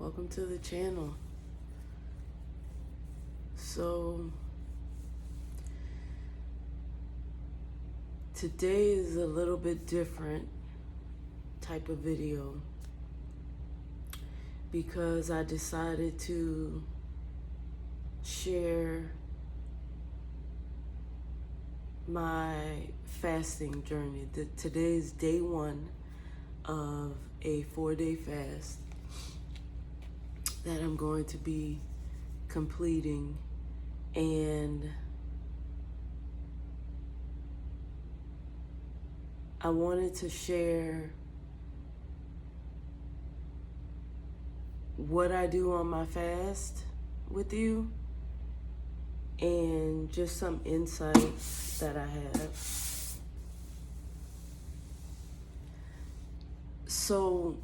Welcome to the channel. So today is a little bit different type of video because I decided to share my fasting journey. Today is day one of a 4-day fast that I'm going to be completing, and I wanted to share what I do on my fast with you and just some insights that I have. So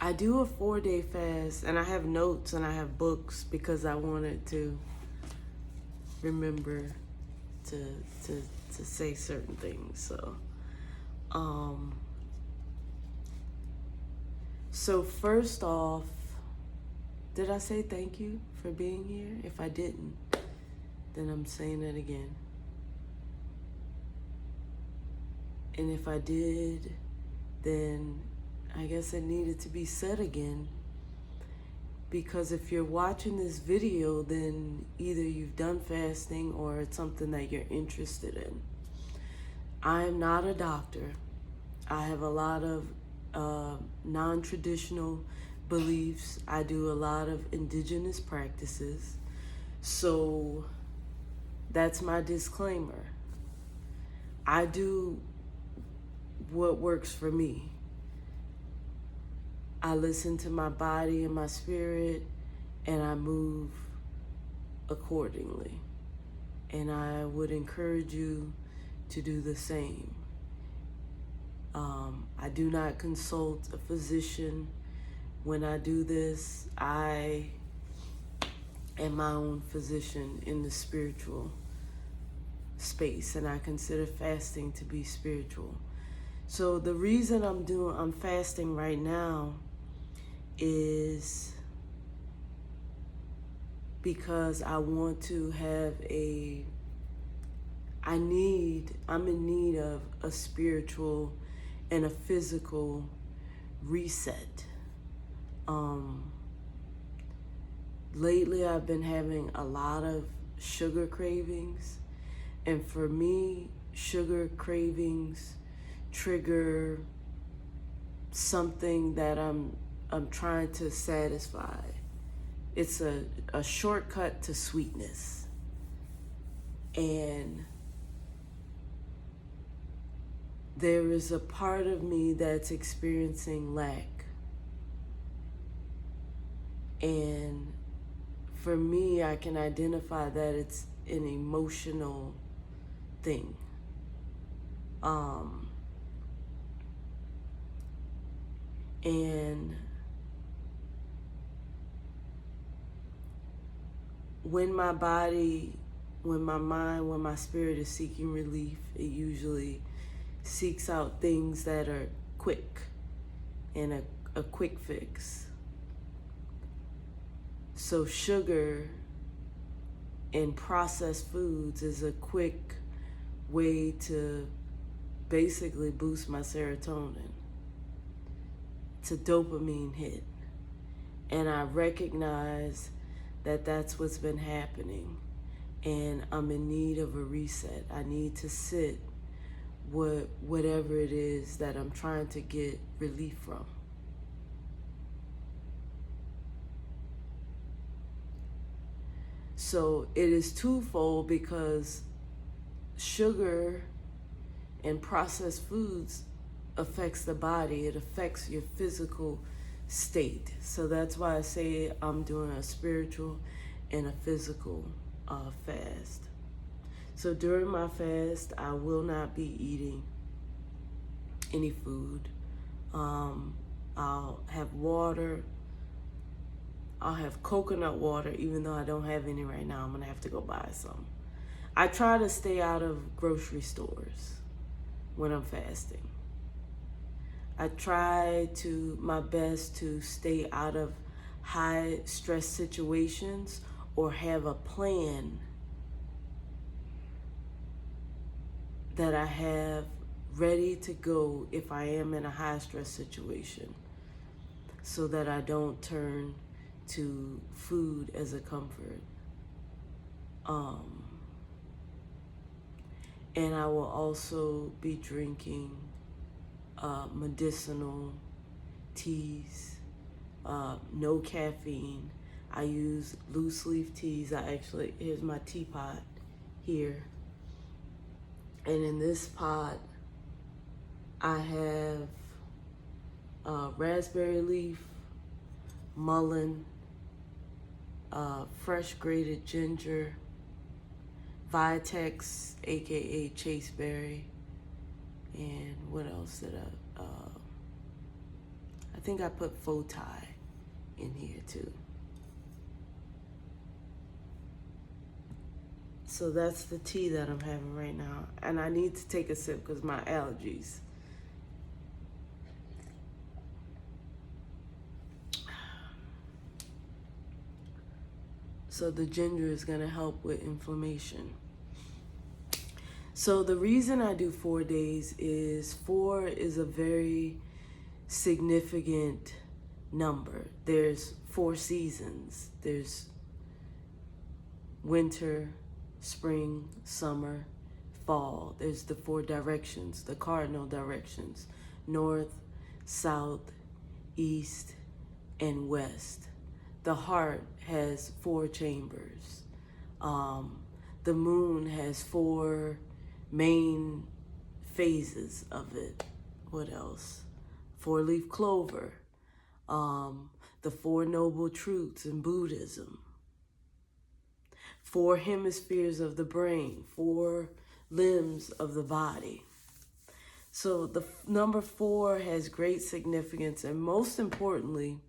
I do a 4-day fast, and I have notes and I have books because I wanted to remember to say certain things. So first off, did I say thank you for being here? If I didn't, then I'm saying it again. And if I did, then I guess it needed to be said again, because if you're watching this video, then either you've done fasting or it's something that you're interested in. I am not a doctor. I have a lot of non-traditional beliefs. I do a lot of indigenous practices. So that's my disclaimer. I do what works for me. I listen to my body and my spirit, and I move accordingly. And I would encourage you to do the same. I do not consult a physician when I do this. I am my own physician in the spiritual space, and I consider fasting to be spiritual. So the reason I'm fasting right now is because I want to have I'm in need of a spiritual and a physical reset. Lately I've been having a lot of sugar cravings, and for me, sugar cravings trigger something that I'm trying to satisfy. It's a shortcut to sweetness. And there is a part of me that's experiencing lack. And for me, I can identify that it's an emotional thing. And when my body, when my mind, when my spirit is seeking relief, it usually seeks out things that are quick and a quick fix. So sugar and processed foods is a quick way to basically boost my serotonin. It's a dopamine hit. And I recognize that that's what's been happening. And I'm in need of a reset. I need to sit with whatever it is that I'm trying to get relief from. So it is twofold, because sugar and processed foods affects the body. It affects your physical state. So that's why I say I'm doing a spiritual and a physical fast. So during my fast, I will not be eating any food. I'll have water. I'll have coconut water, even though I don't have any right now. I'm gonna have to go buy some. I try to stay out of grocery stores when I'm fasting. I try to my best to stay out of high stress situations or have a plan that I have ready to go if I am in a high stress situation, so that I don't turn to food as a comfort. And I will also be drinking medicinal teas, no caffeine. I use loose leaf teas. Here's my teapot here. And in this pot, I have raspberry leaf, mullein, fresh grated ginger, Vitex, aka chaseberry, and what else did I think I put Fotai in here too. So that's the tea that I'm having right now. And I need to take a sip because my allergies. So the ginger is going to help with inflammation. So the reason I do 4 days is 4 is a very significant number. There's 4 seasons. There's winter, spring, summer, fall. There's the 4 directions, the cardinal directions: north, south, east, and west. The heart has 4 chambers. The moon has 4 main phases of it. What else? 4-leaf clover. The 4 noble truths in Buddhism. 4 hemispheres of the brain, 4 limbs of the body. So the number 4 has great significance, and most importantly,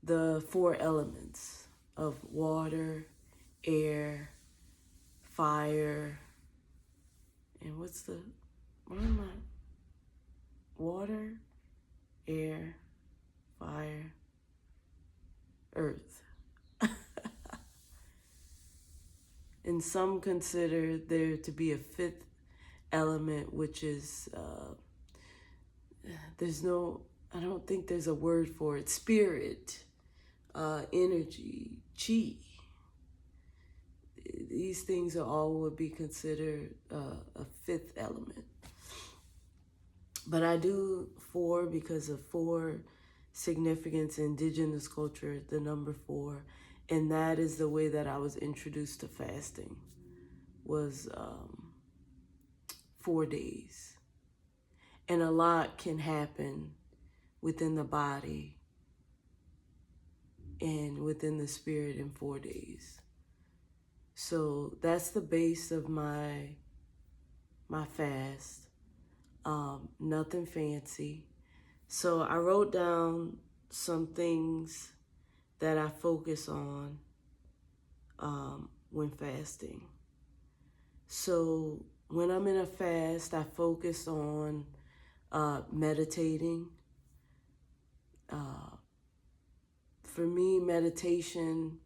the 4 elements of water, air, fire, and water, air, fire, earth. And some consider there to be a 5th element, which is, I don't think there's a word for it, spirit, energy, chi. These things are all would be considered a 5th element. But I do 4 because of 4 significance in indigenous culture, the number 4. And that is the way that I was introduced to fasting, was 4 days. And a lot can happen within the body and within the spirit in 4 days. So that's the base of my fast. Nothing fancy. So I wrote down some things that I focus on when fasting. So when I'm in a fast, I focus on meditating. For me, meditation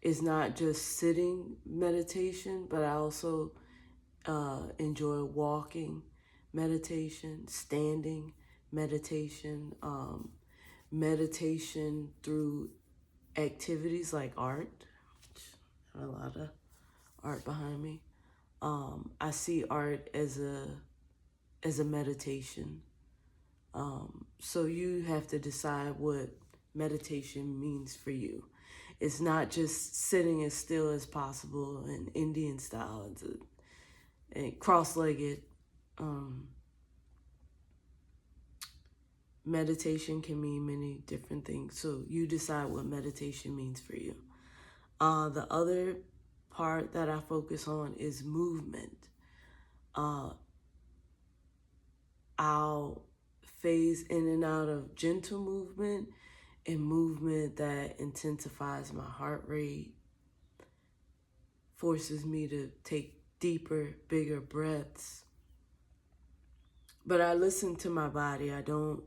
is not just sitting meditation, but I also enjoy walking meditation, standing meditation, meditation through activities like art. A lot of art behind me. I see art as a meditation. So you have to decide what meditation means for you. It's not just sitting as still as possible in Indian style and cross-legged. Meditation can mean many different things. So you decide what meditation means for you. The other part that I focus on is movement. I'll phase in and out of gentle movement and movement that intensifies my heart rate, forces me to take deeper, bigger breaths, But I listen to my body. I don't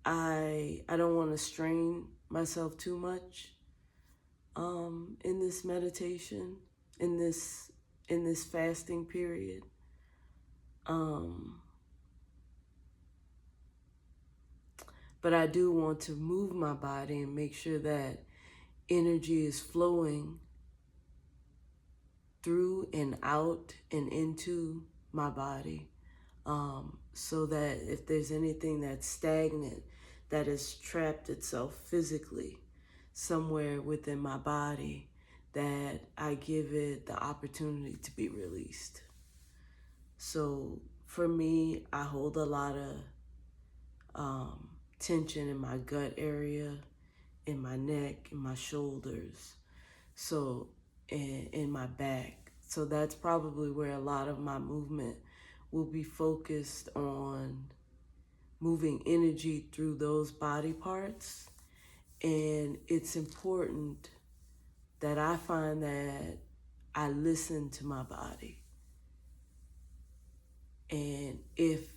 want to strain myself too much in this meditation, in this fasting period. But I do want to move my body and make sure that energy is flowing through and out and into my body, so that if there's anything that's stagnant, that has trapped itself physically somewhere within my body, that I give it the opportunity to be released. So for me, I hold a lot of tension in my gut area, in my neck, in my shoulders, so in my back. So that's probably where a lot of my movement will be focused on, moving energy through those body parts. And it's important that I find that I listen to my body. And if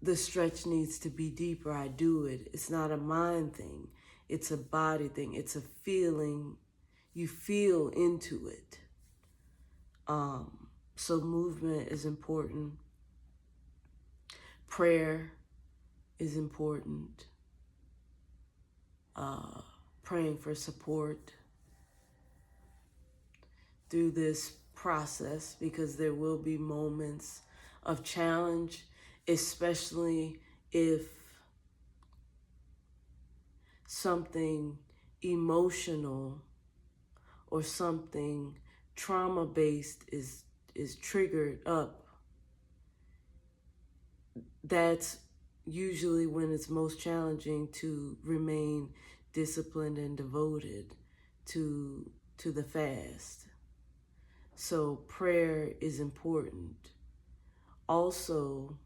the stretch needs to be deeper, I do it. It's not a mind thing. It's a body thing. It's a feeling. You feel into it. So movement is important. Prayer is important. Praying for support through this process, because there will be moments of challenge, especially if something emotional or something trauma-based is triggered up. That's usually when it's most challenging to remain disciplined and devoted to the fast. So prayer is important. Also,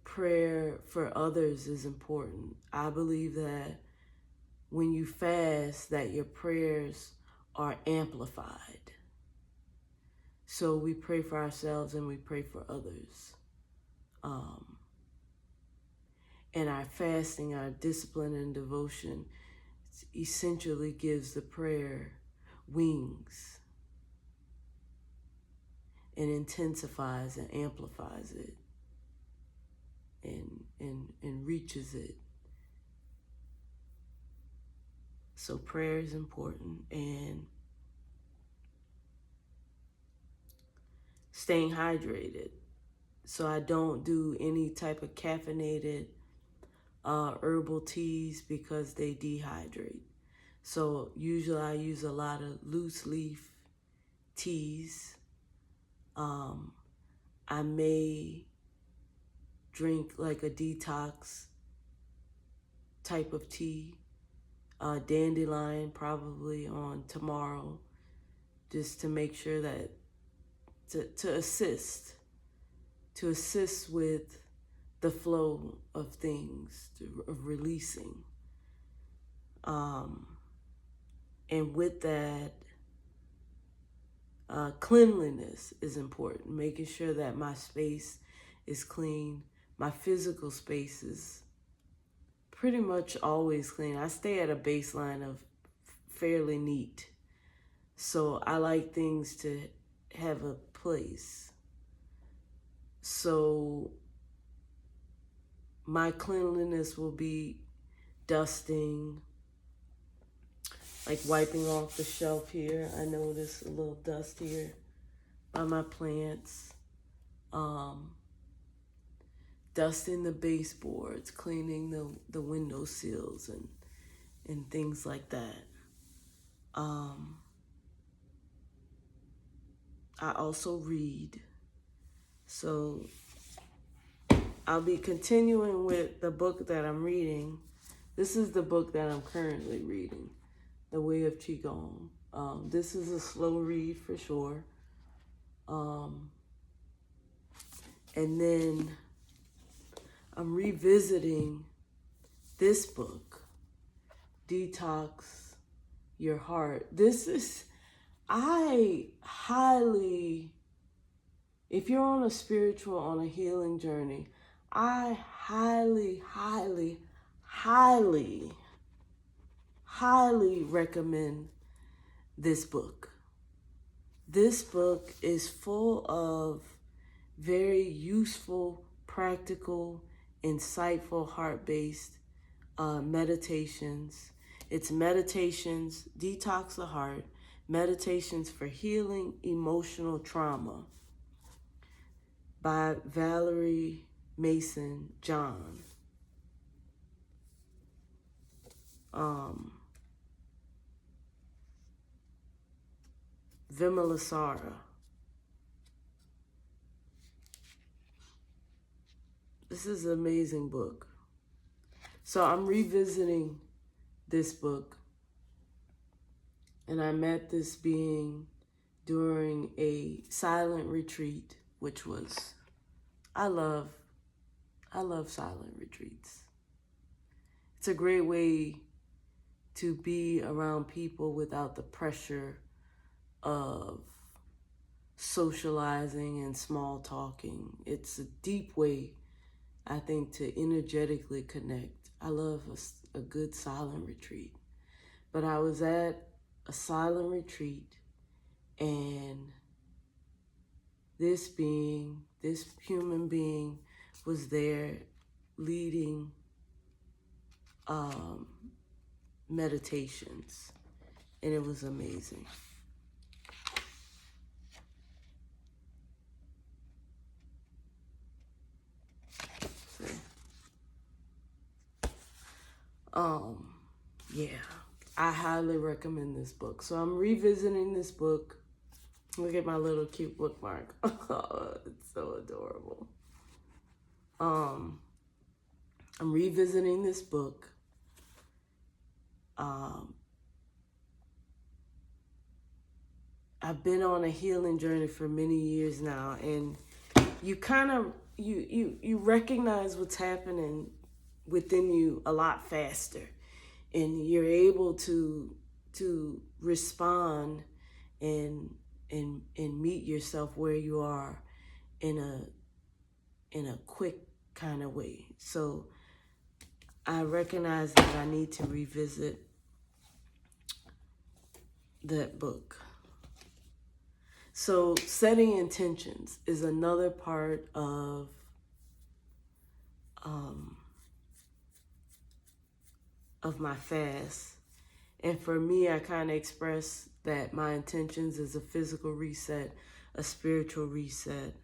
prayer for others is important. I believe that when you fast, that your prayers are amplified. So we pray for ourselves and we pray for others. And our fasting, our discipline and devotion essentially gives the prayer wings and intensifies and amplifies it and reaches it. So prayer is important, and staying hydrated. So I don't do any type of caffeinated herbal teas because they dehydrate. So usually I use a lot of loose leaf teas. I may drink like a detox type of tea, dandelion probably on tomorrow, just to make sure that to assist with the flow of things, of releasing. And with that, cleanliness is important, making sure that my space is clean. My physical space is pretty much always clean. I stay at a baseline of fairly neat. So I like things to have a place. So my cleanliness will be dusting, like wiping off the shelf here. I notice a little dust here by my plants. Dusting the baseboards, cleaning the window sills and things like that. I also read. So I'll be continuing with the book that I'm reading. This is the book that I'm currently reading, The Way of Qigong. This is a slow read for sure. And then I'm revisiting this book, Detox Your Heart. I highly If you're on a spiritual, on a healing journey, I highly, highly, highly, highly recommend this book. This book is full of very useful, practical, insightful, heart-based meditations. It's meditations, detox the heart, meditations for healing emotional trauma by Valerie Mason John. Vimalasara. This is an amazing book. So I'm revisiting this book, and I met this being during a silent retreat, which was, I love silent retreats. It's a great way to be around people without the pressure of socializing and small talking. It's a deep way, I think, to energetically connect. I love a good silent retreat. But I was at a silent retreat, and this human being was there leading meditations, and it was amazing. Yeah, I highly recommend this book. So I'm revisiting this book. Look at my little cute bookmark. Oh, it's so adorable. I'm revisiting this book. I've been on a healing journey for many years now, and you kind of you recognize what's happening within you a lot faster, and you're able to respond and meet yourself where you are in a quick kind of way. So I recognize that I need to revisit that book. So setting intentions is another part of my fast. And for me, I kind of express that my intentions is a physical reset, a spiritual reset.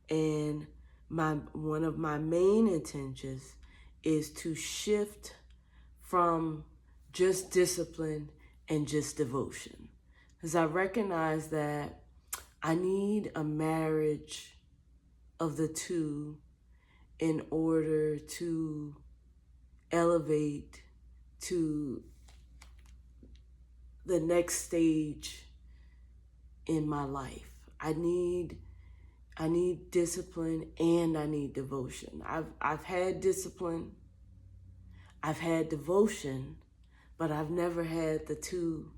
And one of my main intentions is to shift from just discipline and just devotion. Because I recognize that I need a marriage of the two in order to elevate to the next stage in my life. I need discipline and I need devotion. I've had discipline, I've had devotion, but I've never had the two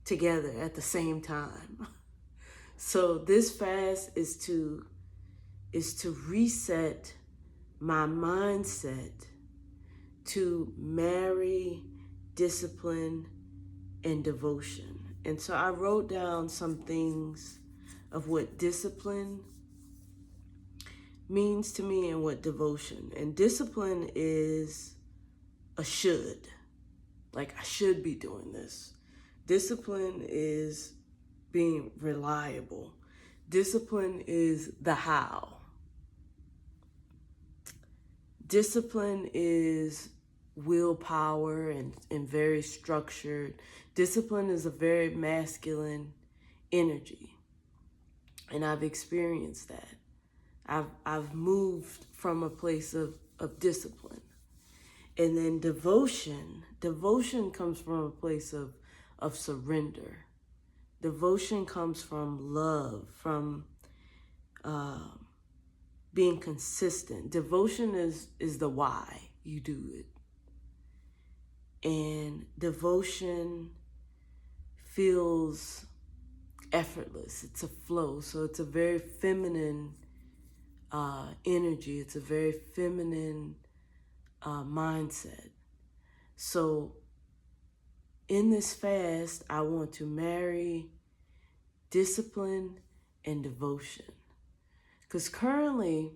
together at the same time. So this fast is to reset my mindset to marry discipline and devotion. And so I wrote down some things of what discipline means to me and what devotion. And discipline is a should. Like, I should be doing this. Discipline is being reliable. Discipline is the how. Discipline is willpower and very structured. Discipline is a very masculine energy. And I've experienced that. I've moved from a place of discipline. And then devotion comes from a place of surrender. Devotion comes from love, from being consistent. Devotion is the why you do it. And devotion feels effortless. It's a flow. So it's a very feminine energy. It's a very feminine mindset. So in this fast, I want to marry discipline and devotion. Because currently,